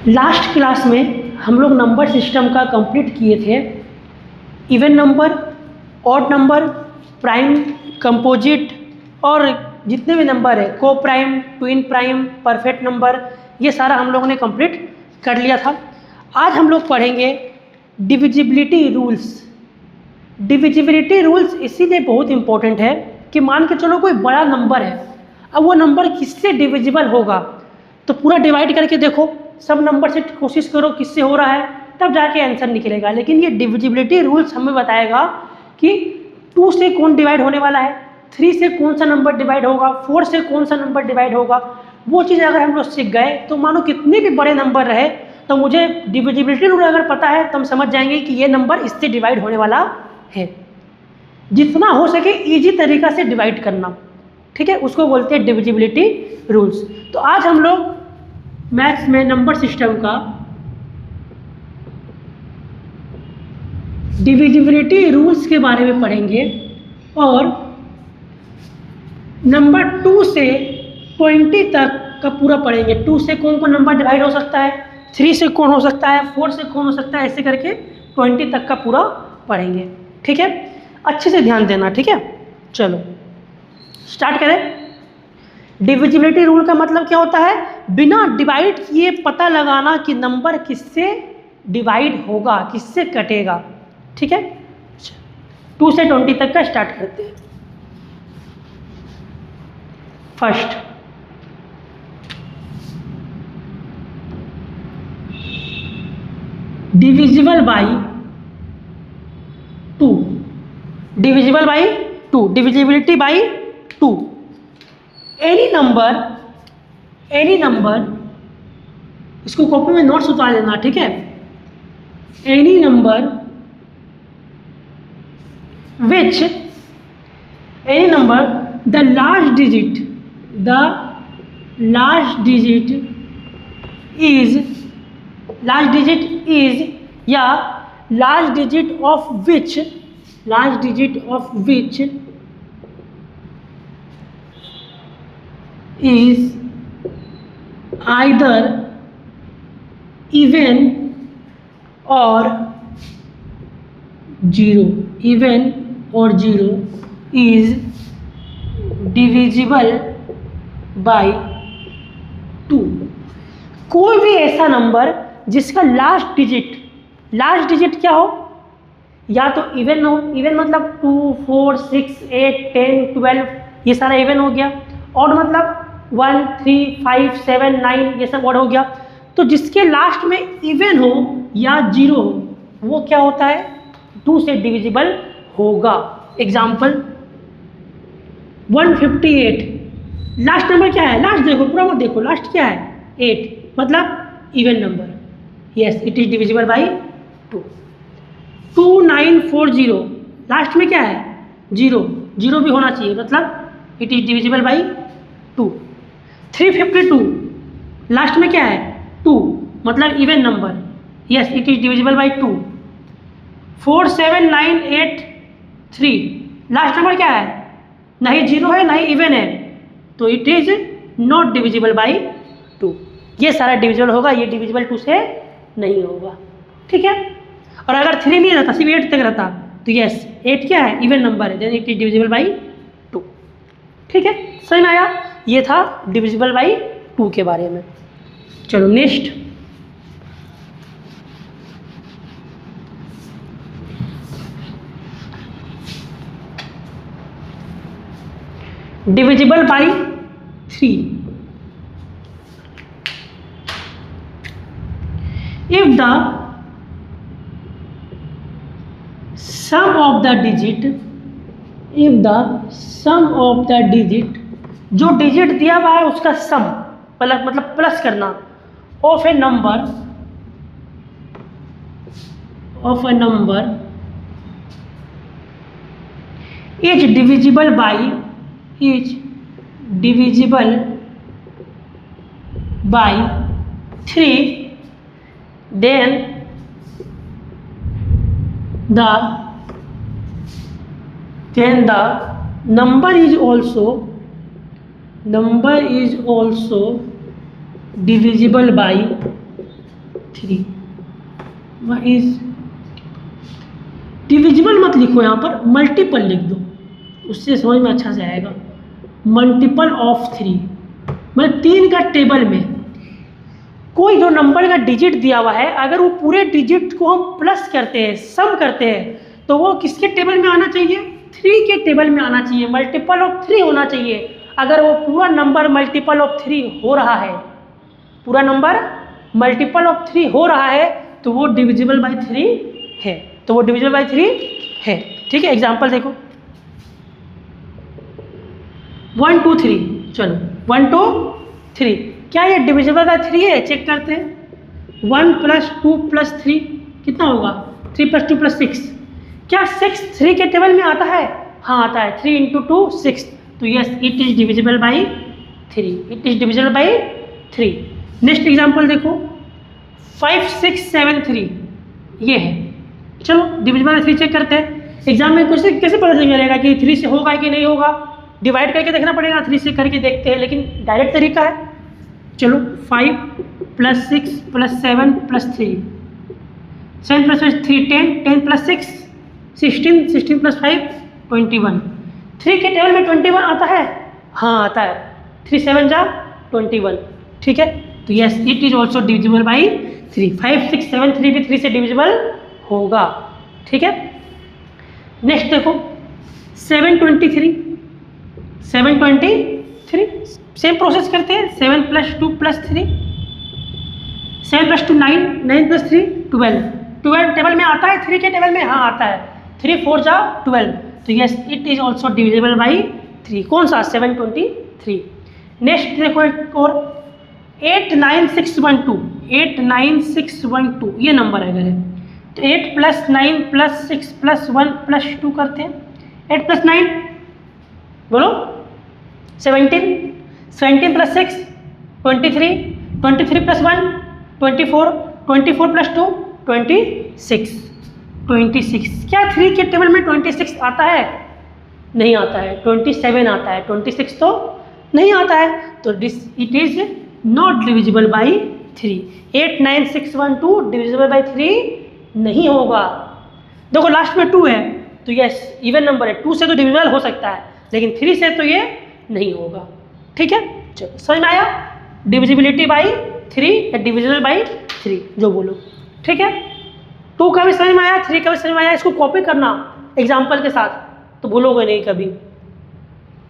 Last class में हम लोग नंबर सिस्टम का कंप्लीट किए थे। Even number, odd number, prime, composite और जितने भी नंबर है, को prime, twin prime, perfect number, ये सारा हम लोगों ने कंप्लीट कर लिया था। आज हम लोग पढ़ेंगे डिविजिबिलिटी रूल्स। डिविजिबिलिटी रूल्स इसीलिए बहुत इंपॉर्टेंट है कि मान के चलो कोई बड़ा नंबर है, अब वो नंबर किससे डिविजिबल होगा, तो पूरा डिवाइड करके देखो, सब नंबर से कोशिश करो किससे हो रहा है, तब जाके आंसर निकलेगा। लेकिन ये डिविजिबिलिटी रूल्स हमें बताएगा कि 2 से कौन डिवाइड होने वाला है, 3 से कौन सा नंबर डिवाइड होगा, 4 से कौन सा नंबर डिवाइड होगा। वो चीज़ अगर हम लोग सीख गए तो मानो कितने भी बड़े नंबर रहे, तो मुझे डिविजिबिलिटी रूल अगर पता है तो हम समझ जाएंगे कि ये नंबर इससे डिवाइड होने वाला है। जितना हो सके इजी तरीका से डिवाइड करना, ठीक है, उसको बोलते हैं डिविजिबिलिटी रूल्स। तो आज हम लोग मैथ्स में नंबर सिस्टम का डिविजिबिलिटी रूल्स के बारे में पढ़ेंगे और नंबर 2 से 20 तक का पूरा पढ़ेंगे। 2 से कौन कौन नंबर डिवाइड हो सकता है, 3 से कौन हो सकता है, 4 से कौन हो सकता है, ऐसे करके 20 तक का पूरा पढ़ेंगे। ठीक है, अच्छे से ध्यान देना। ठीक है, चलो स्टार्ट करें। डिविजिबिलिटी रूल का मतलब क्या होता है, बिना डिवाइड किए पता लगाना कि नंबर किससे डिवाइड होगा, किससे कटेगा। ठीक है, 2 से 20 तक का स्टार्ट करते हैं। First, divisible by 2, divisible by 2, divisibility by 2। Any number, इसको कॉपी में नोट्स उतार लेना। ठीक है, any number which, any number the last digit is या last digit of which is either even or zero is divisible by 2। कोई भी ऐसा नंबर जिसका लास्ट डिजिट क्या हो, या तो इवन हो, इवन मतलब 2, 4, 6, 8, 10, 12, ये सारा इवन हो गया। ऑड मतलब 1, 3, 5, 7, 9, ये सब ऑड हो गया। तो जिसके लास्ट में इवन हो या 0 हो, वो क्या होता है, 2 से डिविजिबल होगा। एग्जाम्पल 158, लास्ट नंबर क्या है, लास्ट देखो, पूरा मत देखो, लास्ट क्या है 8, मतलब even number, yes it is divisible by 2। 2940, last में क्या है 0 भी होना चाहिए, मतलब it is divisible by 2। 352, last में क्या है 2, मतलब even number, yes it is divisible by 2। 47983, last number क्या है, नहीं 0 है नहीं इवन है, तो it is not divisible by 2। ये सारा डिविजिबल होगा, ये डिविजिबल 2 से नहीं होगा। ठीक है, और अगर 3 नहीं रहता, सिर्फ 8 तक रहता, तो यस 8 क्या है, इवन नंबर है, then it is divisible by 2। ठीक है, समझ में आया। ये था डिविजिबल बाई 2 के बारे में। चलो next, divisible by 3। If the sum of the digit, जो डिजिट दिया हुआ है उसका सम, मतलब प्लस करना, of a number is divisible by 3, then the number is also divisible by 3 is divisible मत लिखो, यहाँ पर मल्टीपल लिख दो, उससे समझ में अच्छा से आएगा। मल्टीपल ऑफ 3 मतलब 3 का टेबल में कोई जो नंबर का डिजिट दिया हुआ है, अगर वो पूरे डिजिट को हम प्लस करते हैं, सम करते हैं, तो वो किसके टेबल में आना चाहिए? 3 के टेबल में आना चाहिए, मल्टीपल ऑफ 3 होना चाहिए। अगर वो पूरा नंबर मल्टीपल ऑफ 3 हो रहा है, पूरा नंबर मल्टीपल ऑफ 3 हो रहा है, तो वो डिविजिबल बाई 3 है, तो वो डिविजिबल बाई 3 है। ठीक है, एग्जाम्पल देखो 1 2 3, चलो 1 2 3, क्या ये डिविजिबल बाई 3 है? चेक करते हैं। 1 + 2 + 3 कितना होगा? 3 + 2 + 6। क्या 6 3 के टेबल में आता है? हाँ आता है। 3 × 2 6, तो yes it is divisible by 3, it is divisible by 3। Next example देखो 5 6 7 3, ये है। चलो डिविजिबल बाई 3 चेक करते हैं। एग्जाम में कैसे पता चलेगा कि 3 से होगा कि नहीं होगा? डिवाइड करके देखना पड़ेगा, 3 से करके देखते हैं, लेकिन डायरेक्ट तरीका है। चलो 5 + 6 + 7 + 3, 7 + 3 10, 10 + 6 16, 16 + 5 21। 3 के टेबल में 21 आता है? हाँ आता है। 3 7 जा 21। ठीक है, तो yes it is also divisible by 3। 5 6 7 3 भी 3 से डिविजिबल होगा। ठीक है, नेक्स्ट देखो 723, 723 सेम प्रोसेस करते हैं। 7 + 2 + 3, 7 + 2 9, 9 + 3 12, 12 टेबल में आता है? 3 के टेबल में हाँ आता है। 3 4 जा 12, तो yes it is also divisible by 3। कौन सा? 723। नेक्स्ट देखो एक और 89612, 89612 ये नंबर अगर है तो 8 + 9 + 6 + 1 + 2 करते हैं। 8 + 9 बोलो 17, 17 + 6 23, 23 + 1 24, 24 + 2 26, 26। क्या 3 के टेबल में 26 आता है? नहीं आता है। 27 आता है, 26 तो नहीं आता है, तो it is not divisible by 3। 89612 divisible by 3 नहीं होगा। देखो लास्ट में 2 है, तो यस इवन नंबर है, 2 से तो डिविजिबल हो सकता है, लेकिन 3 से तो ये नहीं होगा। ठीक है, चलो समझ में आया? डिविजिबिलिटी बाई 3 या डिविजिबल बाई 3 जो बोलो। ठीक है, 2 का भी समझ में आया, 3 का भी समझ में आया। इसको कॉपी करना एग्जाम्पल के साथ, तो भूलोगे नहीं कभी।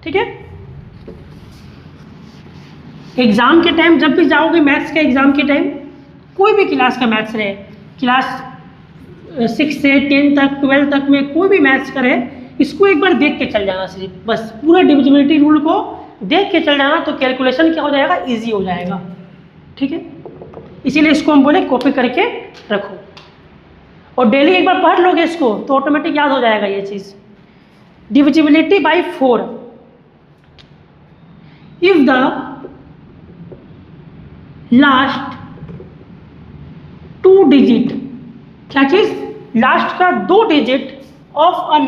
ठीक है, एग्जाम के टाइम जब भी जाओगे, मैथ्स के एग्जाम के टाइम, कोई भी क्लास का मैथ्स रहे, क्लास 6 से 10 तक 12 तक में कोई भी मैथ्स का रहे, इसको एक बार देख के चल जाना सिर्फ, बस पूरा डिविजिबिलिटी रूल को देख के चल जाना, तो कैलकुलेशन क्या हो जाएगा? इजी हो जाएगा। ठीक है, इसीलिए इसको हम बोले कॉपी करके रखो, और डेली एक बार पढ़ लोगे इसको तो ऑटोमेटिक याद हो जाएगा ये चीज़। Divisibility by 4, if the last 2 digit, क्या चीज? लास्ट का 2 digit of a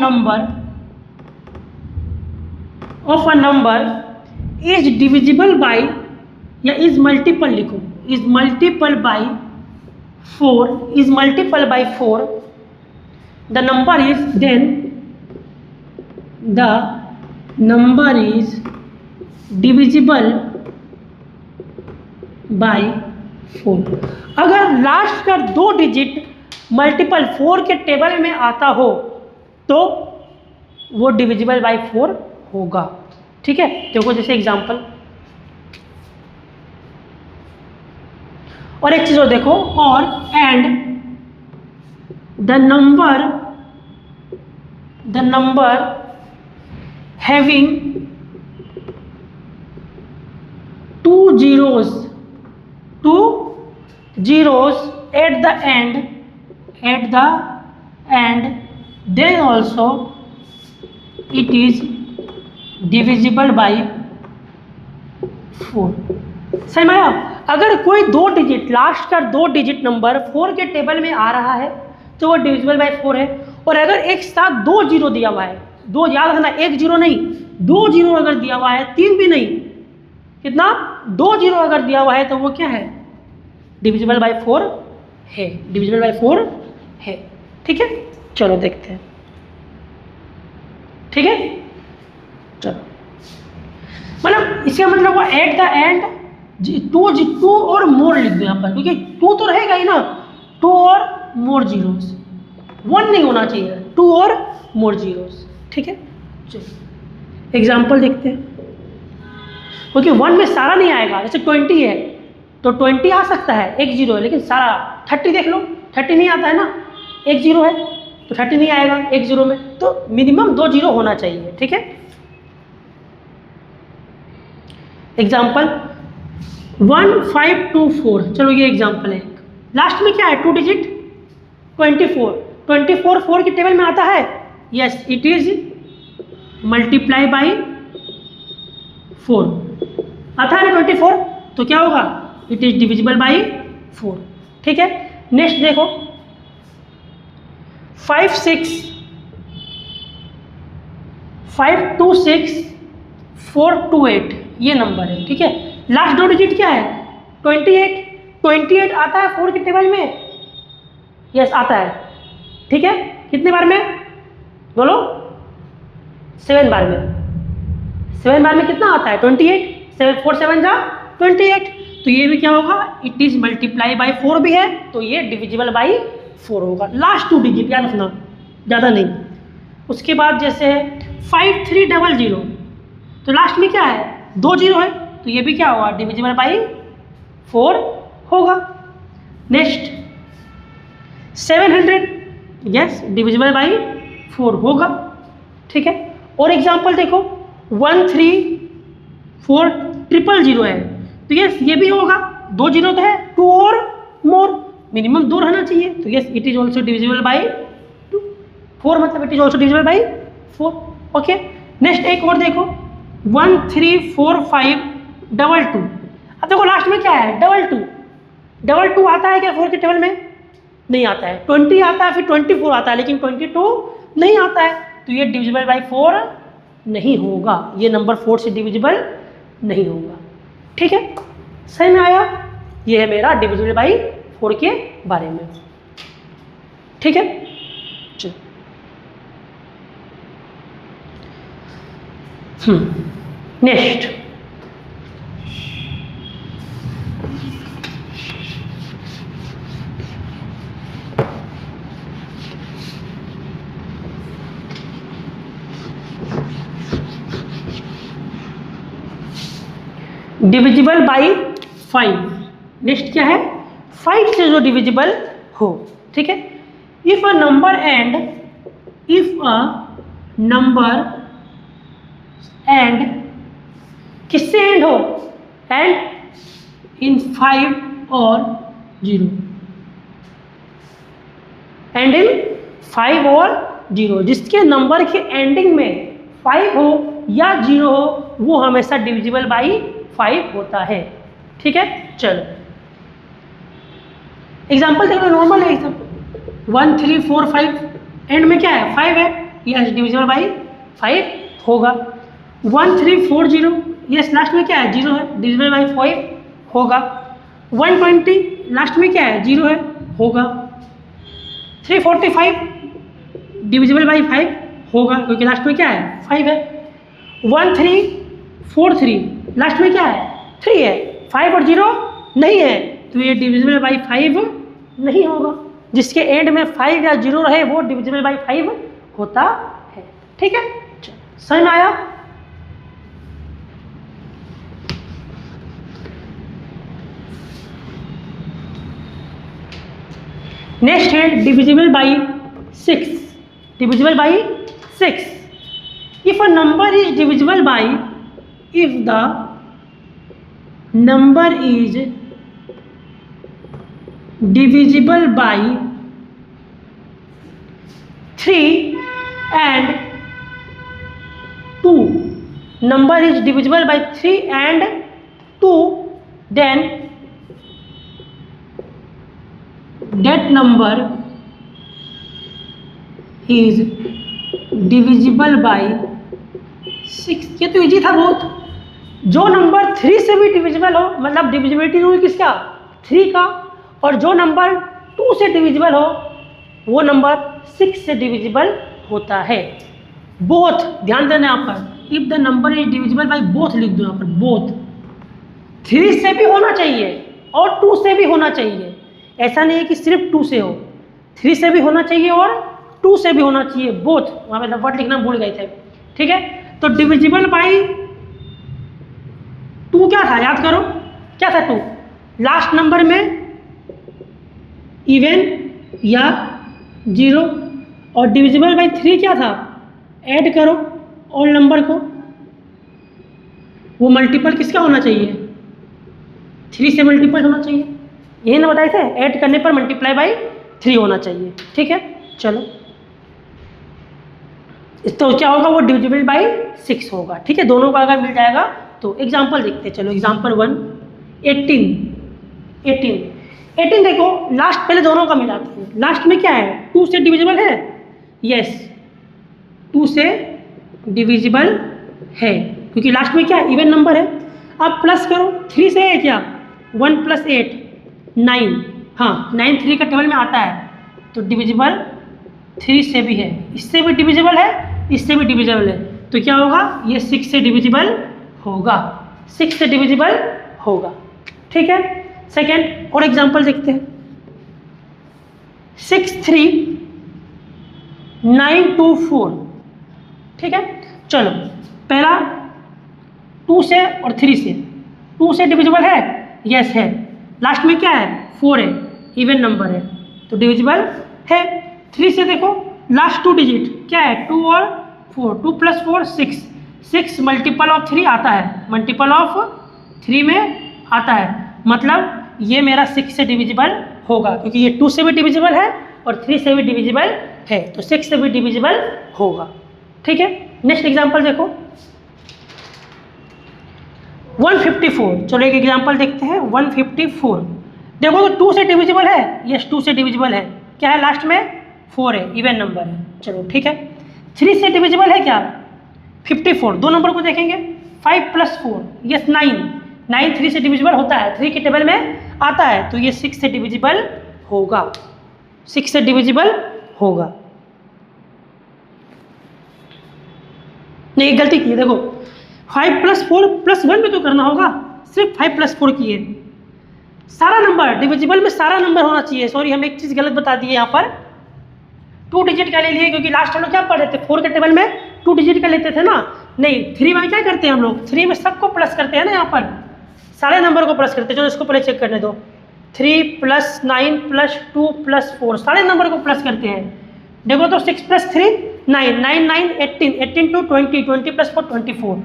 number is divisible by, या इज मल्टीपल लिखो, is multiple by 4, is multiple by 4, the number is, then the number is divisible by 4। अगर last का 2 digit multiple 4 के table में आता हो तो वो डिविजिबल बाई 4 होगा। ठीक है, देखो जैसे एग्जांपल, और एक चीज और देखो, और and the number having 2 zeros at the end, then also it is divisible by 4। समझ में आया? अगर कोई 2 डिजिट, लास्ट का 2 डिजिट नंबर 4 के टेबल में आ रहा है तो वो डिविजिबल बाई 4 है। और अगर एक साथ 2 जीरो दिया हुआ है, 2 याद रखना, 1 जीरो नहीं, 2 जीरो अगर दिया हुआ है, 3 भी नहीं, कितना? 2 जीरो अगर दिया हुआ है तो वो क्या है? डिविजिबल बाई 4 है, डिविजिबल बाय 4 है। ठीक है, चलो देखते हैं। ठीक है, चलो मतलब इसका मतलब वो एट द एंड टू और मोर लिख दो यहाँ पर, क्योंकि 2 तो रहेगा ही ना, 2 और मोर जीरोस, 1 नहीं होना चाहिए, 2 और मोर जीरोस। ठीक है, चलो एग्जाम्पल देखते हैं, क्योंकि 1 में सारा नहीं आएगा। जैसे 20 है तो 20 आ सकता है, एक जीरो है, लेकिन सारा 30 देख लो, 30 नहीं आता है ना, एक जीरो है तो 30 नहीं आएगा एक जीरो में, तो मिनिमम 2 जीरो होना चाहिए। ठीक है, एग्जाम्पल 1524, चलो ये एग्जाम्पल है। लास्ट में क्या है, 2 डिजिट 24 4 की टेबल में आता है, yes it is multiply by 4 आता है ना 24, तो क्या होगा, इट इज डिविजिबल बाई 4। ठीक है, नेक्स्ट देखो 5256428 ये नंबर है। ठीक है, लास्ट 2 डिजिट क्या है, 28 आता है 4 की टेबल में, यस आता है। ठीक है, कितने बार में बोलो, 7 बार में। 7 बार में कितना आता है, 28, 7 4 7 जा 28, तो ये भी क्या होगा, इट इज मल्टीप्लाई बाई 4 भी है, तो ये डिविजिबल बाई 4 होगा। लास्ट 2 डिजिट याद रखना, ज़्यादा नहीं। उसके बाद जैसे 5300, तो लास्ट में क्या है, 2 जीरो है, तो ये भी क्या होगा, डिविजिबल बाई 4 होगा। नेक्स्ट 700, यस डिविजिबल बाई 4 होगा। ठीक है, और एग्जांपल देखो 134000 है, तो यस ये भी होगा, 2 जीरो तो है, 2 और मोर, मिनिमम 2 रहना चाहिए, तो yes it is also divisible by 2। 4 मतलब it is also divisible by 4। Okay, next एक और देखो 13452। अब देखो लास्ट में क्या है, 22 आता है क्या 4 के टेबल में, नहीं आता है। 20 आता है, फिर 24 आता है, लेकिन 22 नहीं आता है, तो ये डिविजिबल बाई 4 नहीं होगा, ये नंबर 4 से डिविजिबल नहीं होगा। ठीक है, सही में आया, ये है मेरा डिविजिबल बाई 4 के बारे में। ठीक है, चलो नेक्स्ट डिविजिबल बाई 5। नेक्स्ट क्या है, 5 से जो डिविजिबल हो। ठीक है, इफ अ नंबर एंड किससे एंड हो, एंड इन 5 और 0, एंड इन 5 और 0, जिसके नंबर के एंडिंग में 5 हो या 0 हो, वो हमेशा डिविजिबल बाई 5 होता है। ठीक है, चलो एग्जाम्पल देखो, नॉर्मल है एग्जाम्पल 1345, एंड में क्या है 5 है, यस डिविजिबल बाई 5 होगा। 1340, यस लास्ट में क्या है 0 है, डिविजिबल बाई 5 होगा। 120 लास्ट में क्या है 0 है, होगा। 345 डिविजिबल बाई 5 होगा, क्योंकि लास्ट में क्या है 5 है। 1343 लास्ट में क्या है 3 है, 5 और 0 नहीं है, तो ये डिविजिबल बाई 5 नहीं होगा। जिसके एंड में 5 या 0 रहे वो डिविजिबल बाई 5 होता है। ठीक है, समझ में आया। नेक्स्ट है divisible by 6। Divisible by 6, if a number is divisible by, if the number is divisible by 3 and 2, number is divisible by 3 and 2, then that number is divisible by 6। ये तो इजी था बहुत। जो नंबर 3 से भी divisible हो, मतलब divisibility rule किसका 3 का, और जो नंबर 2 से डिविजिबल हो वो नंबर 6 से डिविजिबल होता है। बोथ, ध्यान देना यहाँ पर, if the number is divisible by both लिख दो यहाँ पर, बोथ। 3 से भी होना चाहिए और 2 से भी होना चाहिए, ऐसा नहीं है कि सिर्फ 2 से हो, 3 से भी होना चाहिए और 2 से भी होना चाहिए, बोथ। वहाँ पे वर्ड लिखना भूल गए थे, ठीक है। तो डिविजिबल बाई 2 क्या था, याद करो क्या था 2, लास्ट नंबर में इवन या 0, और डिविजिबल बाई 3 क्या था, ऐड करो ऑल नंबर को, वो मल्टीपल किसका होना चाहिए, 3 से मल्टीपल होना चाहिए, यही ना बताए थे, ऐड करने पर मल्टीप्लाई बाई 3 होना चाहिए, ठीक है। चलो तो क्या होगा, वो डिविजिबल बाई 6 होगा, ठीक है। दोनों का अगर मिल जाएगा तो एग्जाम्पल देखते हैं। चलो एग्जाम्पल 1, 18 देखो, लास्ट पहले दोनों का मिलाते हैं। लास्ट में क्या है, 2 से डिविजिबल है, यस 2 से डिविजिबल है, क्योंकि लास्ट में क्या है, इवन नंबर है। अब प्लस करो, 3 से है क्या, 1 + 8 9, हाँ 9 3 का टेबल में आता है, तो डिविजिबल 3 से भी है, इससे भी डिविजिबल है, इससे भी डिविजिबल है, तो क्या होगा, ये 6 से डिविजिबल होगा, 6 से डिविजिबल होगा, ठीक है। सेकेंड और एग्जाम्पल देखते हैं, 6 3 9 2 4, ठीक है। चलो पहला 2 से और 3 से, 2 से डिविजिबल है, यस है, लास्ट में क्या है 4 है, इवन नंबर है, तो डिविजिबल है। 3 से देखो, लास्ट 2 डिजिट क्या है, 2 और 4, 2 + 4 6, 6 मल्टीपल ऑफ 3 आता है, मल्टीपल ऑफ 3 में आता है, मतलब ये मेरा 6 से डिविजिबल होगा, क्योंकि ये 2 से भी डिविजिबल है और 3 से भी डिविजिबल है, तो 6 से भी डिविजिबल होगा, ठीक है। नेक्स्ट एग्जांपल देखो 154, चलो एक एग्जांपल देखते हैं 154। देखो तो 2 से डिविजिबल है, यस 2 से डिविजिबल है, क्या है लास्ट में 4 है, इवन नंबर है, चलो ठीक है। 3 से डिविजिबल है क्या, 54, दो नंबर को देखेंगे, 5 + 4 यस 9, 9 3 से डिविजिबल होता है, 3 के टेबल में आता है, तो ये 6 से डिविजिबल होगा, 6 से डिविजिबल होगा। नहीं गलती की है, देखो 5 + 4 + 1 में तो करना होगा, सिर्फ 5 + 4 किए, सारा नंबर डिविजिबल में सारा नंबर होना चाहिए। सॉरी हम एक चीज़ गलत बता दिए यहाँ पर, 2 डिजिट का ले लिए, क्योंकि लास्ट हम लोग क्या पढ़ रहे थे, 4 के टेबल में 2 डिजिट का लेते थे ना, नहीं 3 में क्या करते हैं हम लोग, 3 में सबको प्लस करते हैं ना, यहाँ पर सारे नंबर को प्लस करते हैं। चलो इसको पहले चेक करने दो, 3 + 9 + 2 + 4 सारे नंबर को प्लस करते हैं। देखो तो 6 + 3 9, 9 9 18, 18 2 20, 20 + 4 24,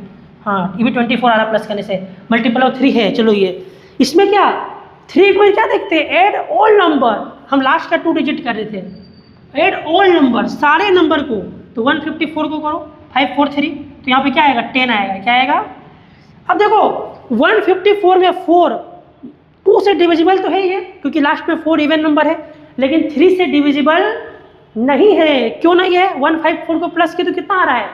हाँ ये भी 24 आ रहा प्लस करने से, मल्टीपल ऑफ 3 है। चलो ये इसमें क्या 3 को क्या देखते हैं, ऐड ऑल नंबर, हम लास्ट का 2 डिजिट कर रहे थे, ऐड ऑल नंबर सारे नंबर को, तो 154 को करो 5 4 3, तो यहाँ पे क्या आएगा 10 आएगा, क्या आएगा। अब देखो 154 में 4 2 से डिविजिबल तो है ये, क्योंकि लास्ट में 4 इवन नंबर है, लेकिन 3 से डिविजिबल नहीं है, क्यों नहीं है, 154 को प्लस किया तो कितना आ रहा है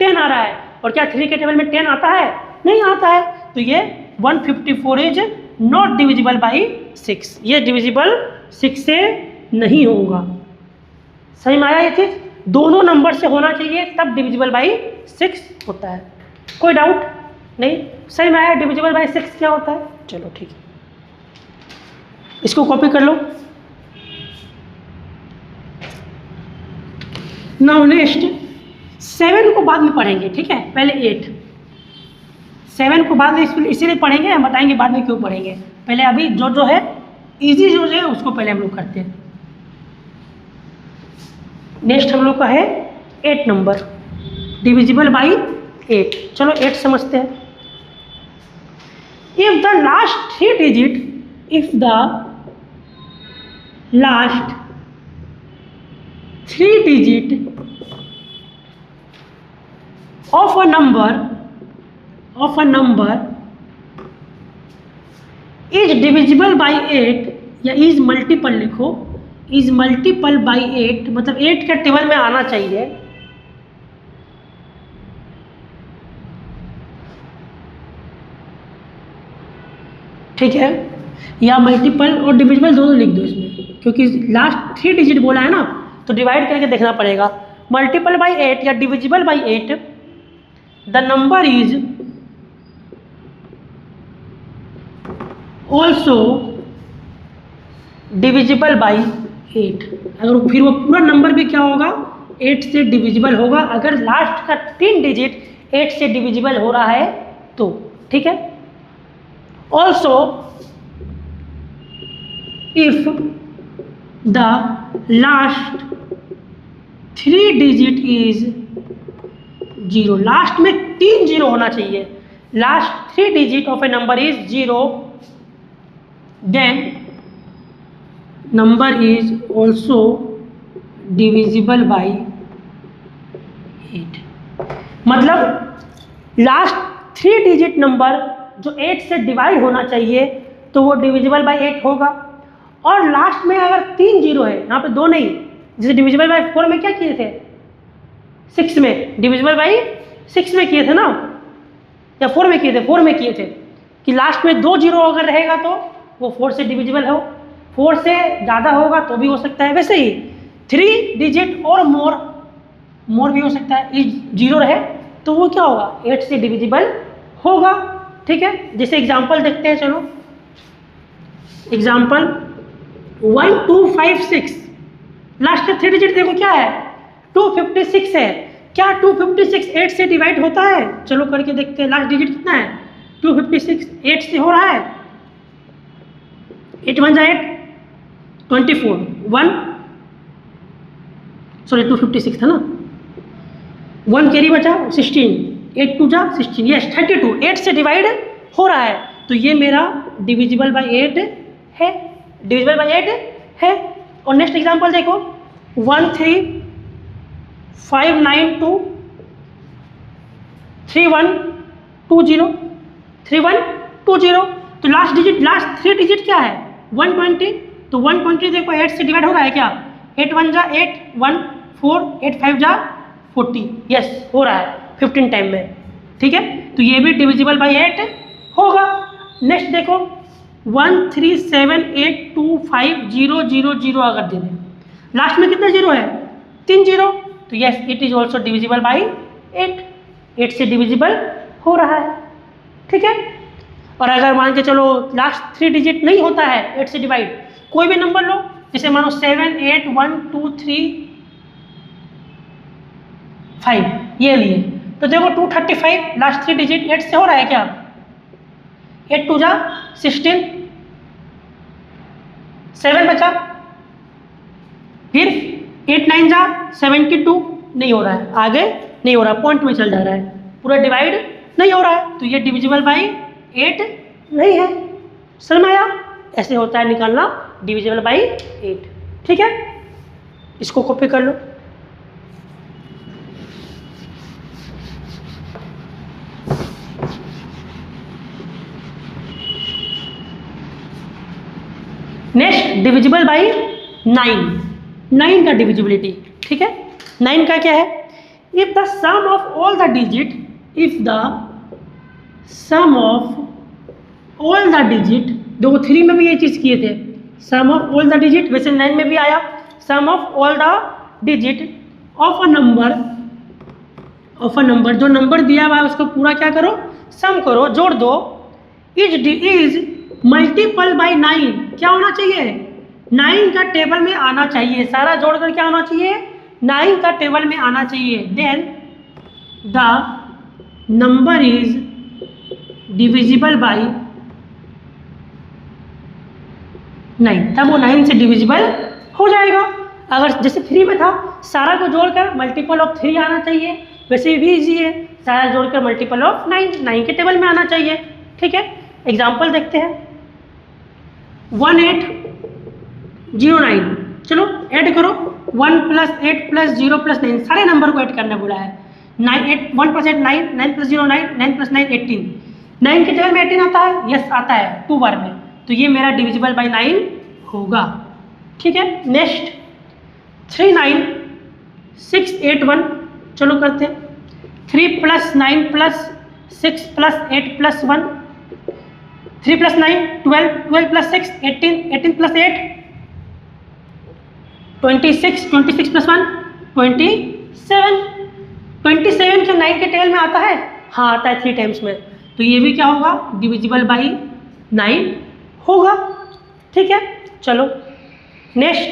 10 आ रहा है, और क्या 3 के टेबल में 10 आता है, नहीं आता है, तो ये 154 इज नॉट डिविजिबल बाई 6, ये डिविजिबल 6 से नहीं होगा। सही में आया ये चीज़, दोनों नंबर से होना चाहिए तब डिविजिबल बाई 6 होता है, कोई डाउट नहीं, सही में आया। डिविजिबल बाई 6 क्या होता है, चलो ठीक है, इसको कॉपी कर लो। नाउ नेक्स्ट 7 को बाद में पढ़ेंगे, ठीक है, पहले 8, 7 को बाद में इसीलिए पढ़ेंगे, हम बताएंगे बाद में क्यों पढ़ेंगे, पहले अभी जो है इजी जो है उसको पहले हम लोग करते हैं। नेक्स्ट हम लोग का है 8 नंबर, डिविजिबल बाई 8, चलो 8 समझते हैं। If the last 3 digit, if the last 3 digit of a number is divisible by 8, या is multiple लिखो, is multiple by 8 मतलब 8 के टेबल में आना चाहिए, ठीक है, या मल्टीपल और डिविजिबल दोनों लिख दो इसमें, क्योंकि लास्ट 3 डिजिट बोला है ना, तो डिवाइड करके देखना पड़ेगा। मल्टीपल बाई 8 या divisible by 8, the number is also divisible by 8। अगर फिर वो पूरा नंबर भी क्या होगा, 8 से डिविजिबल होगा, अगर लास्ट का 3 डिजिट 8 से डिविजिबल हो रहा है तो। ठीक है। Also if the last 3 digit is 0, last में 3 जीरो होना चाहिए, last 3 digit of a number is 0, then number is also divisible by 8। मतलब लास्ट 3 डिजिट नंबर जो 8 से डिवाइड होना चाहिए तो वो डिविजिबल बाई 8 होगा। और लास्ट में अगर 3 जीरो है, यहाँ पे 2 नहीं, जैसे डिविजिबल बाई 4 में क्या किए थे, 6 में डिविजिबल बाई 6 में किए थे ना, या 4 में किए थे, 4 में किए थे कि लास्ट में 2 जीरो अगर रहेगा तो वो 4 से डिविजिबल हो, 4 से ज़्यादा होगा तो भी हो सकता है। वैसे ही 3 डिजिट और मोर भी हो सकता है, 0 रहे तो वो क्या होगा, 8 से डिविजिबल होगा। ठीक है। जैसे एग्जांपल देखते हैं, चलो एग्जांपल 1 2 5 6, लास्ट का 3 डिजिट देखो क्या है, 256 है। क्या 256 8 से डिवाइड होता है? चलो करके देखते हैं। लास्ट डिजिट कितना है, 256 8 से हो रहा है, 8 1 जा 8 24 1 सॉरी 256 था ना, 1 कैरी बचा 16, 8 2 जा 16, यस 32, 8 से डिवाइड हो रहा है तो ये मेरा डिविजिबल बाई 8 है, डिविजिबल बाई 8 है। और नेक्स्ट एग्जांपल देखो 1 3 5 9 2 3 1 2 0 3 1 2 0, तो लास्ट 3 डिजिट क्या है, 120, तो 120 देखो 8 से डिवाइड हो रहा है क्या, 8 1 जा 8 1 4 8 5 जा 40, यस हो रहा है 15 टाइम में। ठीक है। तो ये भी डिविजिबल बाई 8 होगा। नेक्स्ट देखो 1 3 7 8 2 5 0 0 0 अगर दे दें, लास्ट में कितना जीरो है, 3 जीरो, तो yes it is also divisible by 8, 8 से डिविजिबल हो रहा है। ठीक है। और अगर मान के चलो लास्ट 3 डिजिट नहीं होता है 8 से डिवाइड, कोई भी नंबर लो, जैसे मानो 7 8 1 2 3 5 ये लिए, तो देखो 235 लास्ट 3 डिजिट 8 से हो रहा है क्या, 8 2 जा 16, 7 बचा, फिर 8 9 जा 72, नहीं हो रहा है, आगे नहीं हो रहा, पॉइंट में चल जा रहा है, पूरा डिवाइड नहीं हो रहा है, तो ये डिविजिबल बाई 8 नहीं है। समझ में आया? ऐसे होता है निकालना डिविजिबल बाई 8। ठीक है। इसको कॉपी कर लो। नेक्स्ट डिविजिबल बाई 9, 9 का डिविजिबिलिटी। ठीक है। 9 का क्या है, if the sum of all the digit, if the sum of all the digit, देखो 3 में भी ये चीज़ किए थे, sum of all the digit, वैसे 9 में भी आया, sum of all the digit of a number, जो नंबर दिया हुआ है उसको पूरा क्या करो, सम करो, जोड़ दो, इज मल्टीपल बाई 9, क्या होना चाहिए, 9 का टेबल में आना चाहिए, सारा जोड़कर क्या होना चाहिए, 9 का टेबल में आना चाहिए, then the number is divisible by 9, तब वो 9 से डिविजिबल हो जाएगा। अगर जैसे 3 में था, सारा को जोड़कर मल्टीपल ऑफ 3 आना चाहिए, वैसे भी इजी है, सारा जोड़कर मल्टीपल ऑफ 9 के टेबल में आना चाहिए। ठीक है। एग्जाम्पल देखते हैं 1809, चलो ऐड करो, 1 + 8 + 0 + 9, सारे नंबर को ऐड करना बोला है, 1 + 8 9, 9 + 0 9, 9 + 9 18, 9 के टेबल में 18 आता है, यस आता है 2 बार में, तो ये मेरा डिविजिबल बाई 9 होगा। ठीक है। नेक्स्ट 39681, चलो करते हैं, 3 + 9 + 6 + 8 + 1, 3 + 9 12, 12 + 6 18, 18 + 8 26, 26 प्लस 1 27, 27 क्या 9 के टेबल में आता है? हाँ आता है 3 टाइम्स में, तो ये भी क्या होगा? डिविजिबल बाई 9 होगा। ठीक है, चलो नेक्स्ट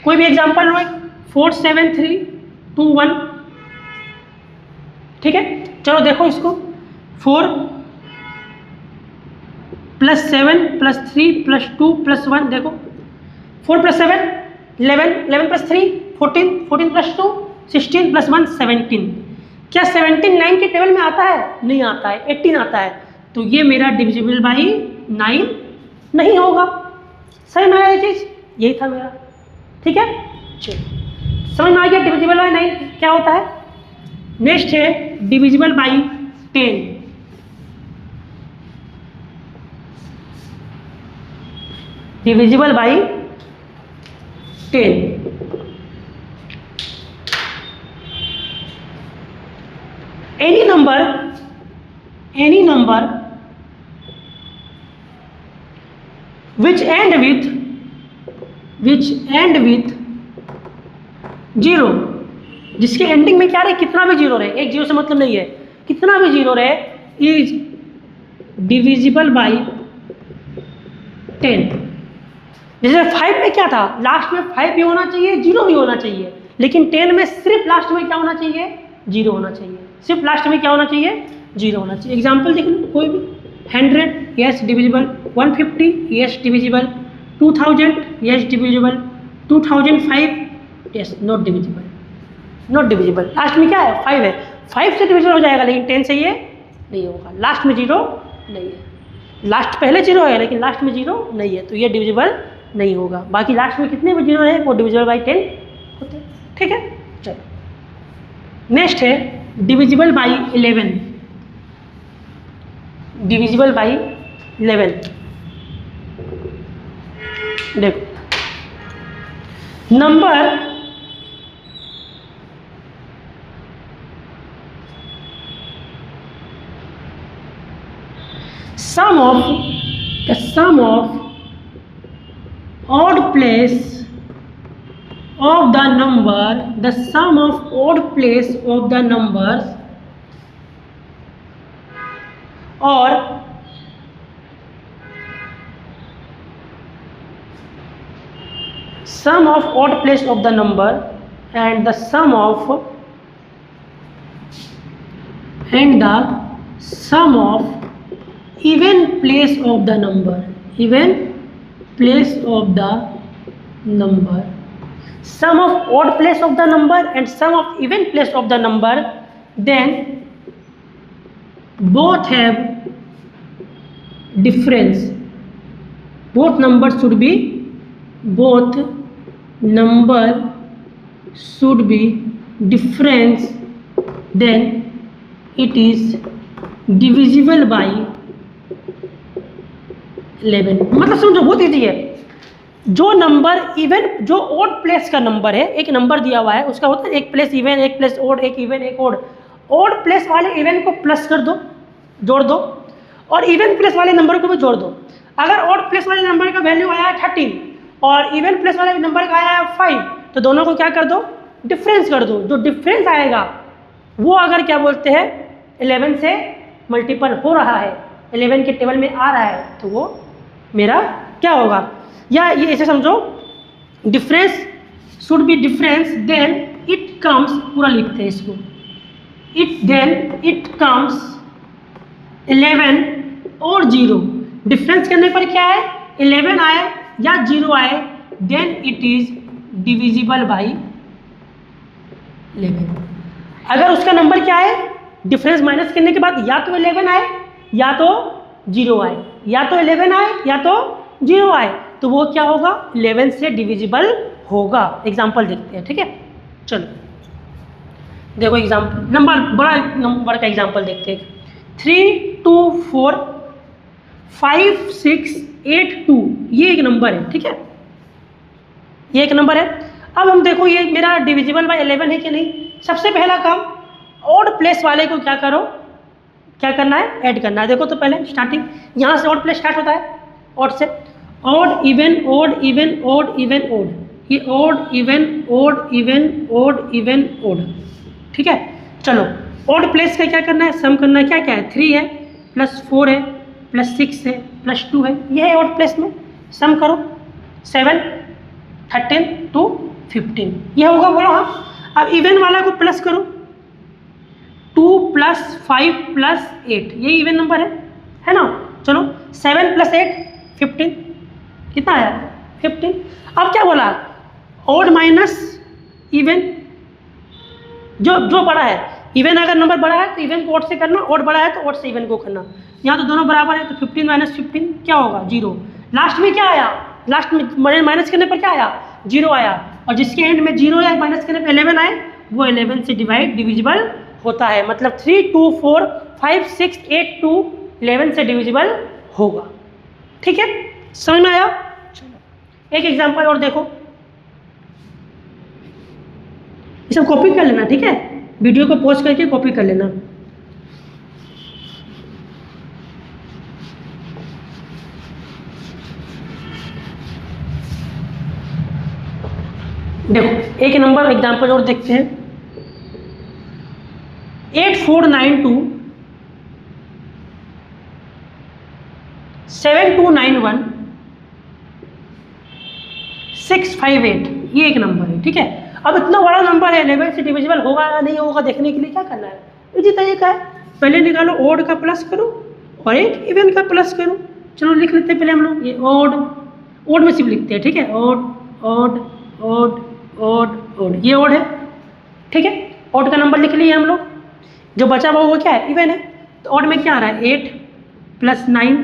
कोई भी एग्जांपल लो। 4 7 3 2 1। ठीक है, चलो देखो इसको। 4 प्लस 7 प्लस 3 प्लस 2 प्लस 1, देखो 4 प्लस 7 11, 11 प्लस 3 14, 14 प्लस 2 16 प्लस 1 17। क्या 17 9 के टेबल में आता है? नहीं आता है, 18 आता है, तो ये मेरा डिविजिबल बाई 9 नहीं होगा। समझ में आया ये चीज़? यही था मेरा। ठीक है, चलो समझ में आ गया डिविजिबल बाई 9 क्या होता है। नेक्स्ट है divisible by 10। Divisible by 10। any number which end with 0, जिसके एंडिंग में क्या रहे? कितना भी जीरो रहे, एक जीरो से मतलब नहीं है, कितना भी जीरो रहे, इज डिविजिबल बाई 10। जैसे 5 में क्या था? लास्ट में 5 भी होना चाहिए, 0 भी होना चाहिए, लेकिन 10 में सिर्फ लास्ट में क्या होना चाहिए? 0 होना चाहिए। सिर्फ लास्ट में क्या होना चाहिए? 0 होना चाहिए। एग्जाम्पल देख लो कोई भी। 100 yes divisible, 150 yes divisible, 2000 yes divisible, 2005 yes not divisible, not divisible. Last में क्या है? 5 है, 5 से डिविजिबल हो जाएगा, लेकिन 10 से ये नहीं होगा। लास्ट में 0 नहीं है, लास्ट पहले 0 है लेकिन लास्ट में 0 नहीं है, तो ये डिविजिबल नहीं होगा। बाकी लास्ट में कितने भी 0 रहे वो डिविजिबल बाई 10 होते हैं। ठीक है, चलो नेक्स्ट है डिविजिबल बाई 11। डिविजिबल बाई 11 देखो, number sum of odd place of the number, the sum of odd place of the numbers or sum of odd place of the number and the sum of even place of the number, even place of the number, sum of odd place of the number and sum of even place of the number, then both have difference. Both numbers should be difference, then it is divisible by 11। मतलब समझो बहुत easy है। जो number even, जो odd place का number है, एक number दिया हुआ है उसका होता है एक प्लेस इवन, एक प्लेस ओड, एक इवन एक ओड। ओड प्लेस वाले इवन को प्लस कर दो, जोड़ दो, और इवन प्लेस वाले नंबर को भी जोड़ दो। अगर ओड प्लेस वाले नंबर का वैल्यू आया है 13 और इवन प्लेस वाले नंबर का आया है 5, तो दोनों को क्या कर दो? डिफरेंस कर दो। जो डिफरेंस आएगा वो अगर क्या बोलते हैं 11 से मल्टीपल हो रहा है, 11 के टेबल में आ रहा है, तो वो मेरा क्या होगा? या ये ऐसे समझो, difference should be difference, then it comes, पूरा लिखते हैं इसको, इट कम्स 11 और 0। डिफरेंस करने पर क्या है? 11 आए या 0 आए, then it is divisible by 11। अगर उसका नंबर क्या है? डिफरेंस माइनस करने के बाद या तो 11 आए या तो 0 आए, या तो 11 आए या तो 0 आए, तो वो क्या होगा? 11 से डिविजिबल होगा। एग्जाम्पल देखते हैं। ठीक है, चलो देखो एग्जाम्पल, बड़ा नंबर का एग्जाम्पल देखते हैं। 3 2 4 5 6 8 2, ये एक नंबर है। ठीक है, ये एक नंबर है। अब हम देखो ये मेरा डिविजिबल बाय 11 है कि नहीं। सबसे पहला काम, ऑड प्लेस वाले को क्या करो, क्या करना है? ऐड करना है। देखो तो पहले स्टार्टिंग यहाँ से ऑड प्लेस स्टार्ट होता है, ऑड से। Odd even odd even odd even odd, ये odd even odd even odd even odd, ठीक है। चलो ओड प्लेस का क्या करना है, सम करना है। क्या क्या है, 3 है प्लस 4 है प्लस 6 है प्लस 2 है, ये है ओड प्लेस में। सम करो 7 13 to 15, ये होगा, बोलो हाँ। अब इवन वाला को प्लस करो, 2 + 5 + 8, ये इवन नंबर है ना। चलो 7 + 8 15, कितना आया 15। अब क्या बोला, ओड माइनस इवन, जो बड़ा है। इवन अगर नंबर बड़ा है तो इवन को ओड से करना, ओड बड़ा है तो ओड से इवन को करना। यहाँ तो दोनों बराबर है, तो 15 - 15 क्या होगा 0। लास्ट में क्या आया, लास्ट में माइनस करने पर क्या आया 0 आया, और जिसके एंड में 0 या माइनस करने पर 11 आए वो 11 से डिविजिबल होता है। मतलब 3 2 4 5 6 8 2 11 से डिविजिबल होगा, ठीक है। समझ में आया। चलो एक एग्जांपल और देखो, ये सब कॉपी कर लेना, ठीक है। वीडियो को पॉज करके कॉपी कर लेना। देखो एक नंबर एग्जांपल और देखते हैं, 8492 7291 658, ये एक नंबर है, ठीक है। अब इतना बड़ा नंबर है, 11 से डिविजिबल होगा या नहीं होगा देखने के लिए क्या करना है, इसी तरीका है। पहले निकालो ओड का प्लस करो और एक इवन का प्लस करो। चलो लिख लेते हैं पहले हम लोग, ये ओड में सिर्फ लिखते हैं, ठीक है। Odd odd odd odd odd, ये ओड है, ठीक है। ओड का नंबर लिख लिए हम लोग, जो बचा हुआ वो क्या है इवन है। तो ओड में क्या आ रहा है 8 + 9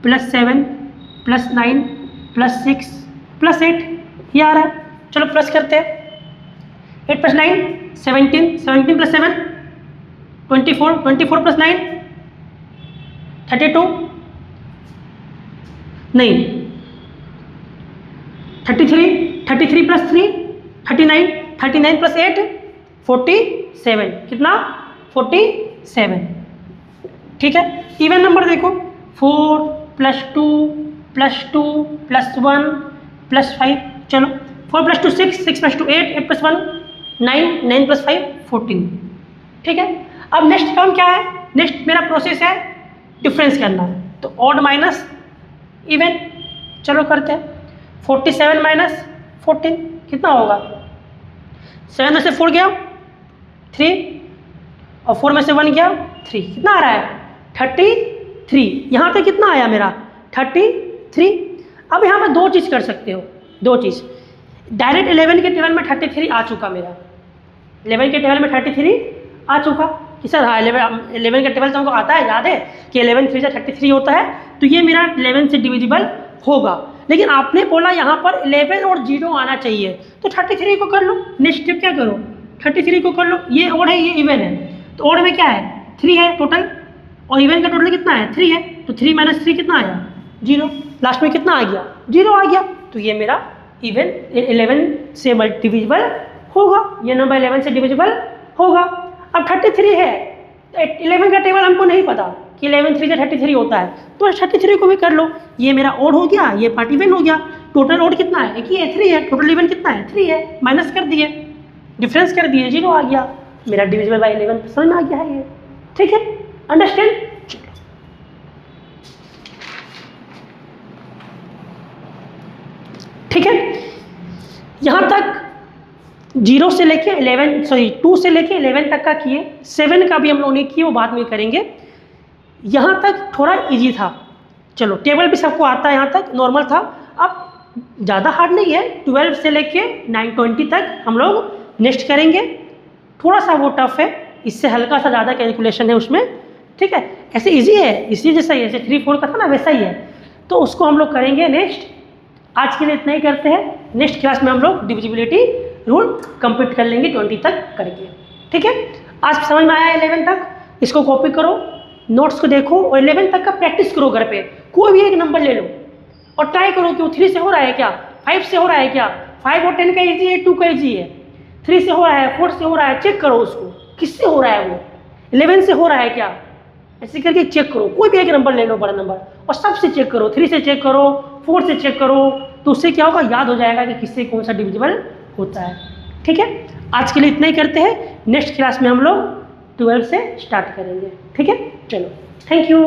+ 7 + 9 + 6 + 8, ये आ रहा है। चलो प्लस करते हैं, 8 + 9 17 17 + 7 24 24 + 9 32, नहीं 33 33 + 3 39 39 + 8 47, कितना 47, ठीक है। इवन नंबर देखो 4 + 2 + 2 + 1 + 5, चलो 4 + 2 6 6 + 2 8 8 + 1 9 9 + 5 14, ठीक है। अब नेक्स्ट काम क्या है, नेक्स्ट मेरा प्रोसेस है डिफरेंस करना, तो ऑड माइनस इवन। चलो करते हैं, 47 - 14 कितना होगा, 7 में से 4 गया 3 और 4 में से 1 गया 3, कितना आ रहा है 33। यहाँ पे कितना आया मेरा 33। अब यहाँ पे दो चीज़ कर सकते हो, दो चीज़। डायरेक्ट 11 के टेबल में 33 आ चुका मेरा, 11 के टेबल में 33 आ चुका कि सर हाँ 11 का टेबल तो हमको आता है, याद है कि 11 3 से 33 होता है, तो ये मेरा 11 से डिविजिबल होगा। लेकिन आपने बोला यहाँ पर 11 और 0 आना चाहिए, तो 33 को कर लो। नेक्स्ट स्टेप क्या करो, 33 को कर लो। ये ओड है, ये इवन है, तो ओड में क्या है 3 है टोटल, और इवन का टोटल कितना है 3 है, तो 3 - 3 कितना आया 0, लास्ट में कितना आ गया 0 आ गया, तो ये मेरा इवन 11 से डिविजिबल होगा, ये नंबर 11 से डिविजिबल होगा। अब 33 है, 11 का टेबल हमको नहीं पता कि 11 3 से 33 होता है, तो 33 को भी कर लो। ये मेरा ओड हो गया, ये पार्ट इवन हो गया। टोटल ओड कितना है, एक ही है 3 है, टोटल इवन कितना है 3 है, माइनस कर दिए, डिफरेंस कर दिए, 0 आ गया, मेरा डिविजिबल बाय 11 समझ में आ गया है ये, ठीक है। अंडरस्टैंड। ठीक है, यहाँ तक 0 से लेके 2 से लेके 11 तक का किए, 7 का भी हम लोग नहीं किए, वो बाद में करेंगे। यहाँ तक थोड़ा इजी था, चलो टेबल भी सबको आता है, यहाँ तक नॉर्मल था। अब ज़्यादा हार्ड नहीं है, 12 से लेके 920 तक हम लोग नेक्स्ट करेंगे। थोड़ा सा वो टफ है, इससे हल्का सा ज़्यादा कैलकुलेशन है उसमें, ठीक है। ऐसे इजी है, इसी जैसा ही, जैसे 3 4 का था ना वैसा ही है, तो उसको हम लोग करेंगे नेक्स्ट। आज के लिए इतना ही करते हैं, नेक्स्ट क्लास में हम लोग डिविजिबिलिटी रूल कंप्लीट कर लेंगे 20 तक करके, ठीक है। आज समझ में आया 11 तक, इसको कॉपी करो, नोट्स को देखो और 11 तक का प्रैक्टिस करो घर पे। कोई भी एक नंबर ले लो और ट्राई करो कि वो 3 से हो रहा है क्या, 5 से हो रहा है क्या। 5 और 10 का ईजी है, 2 का ईजी है, 3 से हो रहा है, 4 से हो रहा है, चेक करो उसको किससे हो रहा है, वो 11 से हो रहा है क्या, ऐसे करके चेक करो। कोई भी एक नंबर ले लो बड़ा नंबर और सबसे चेक करो, 3 से चेक करो, 4 से चेक करो, तो उससे क्या होगा, याद हो जाएगा कि किससे कौन सा डिविजिबल होता है। ठीक है, आज के लिए इतना ही करते हैं, नेक्स्ट क्लास में हम लोग 12 से स्टार्ट करेंगे। ठीक है, चलो, थैंक यू।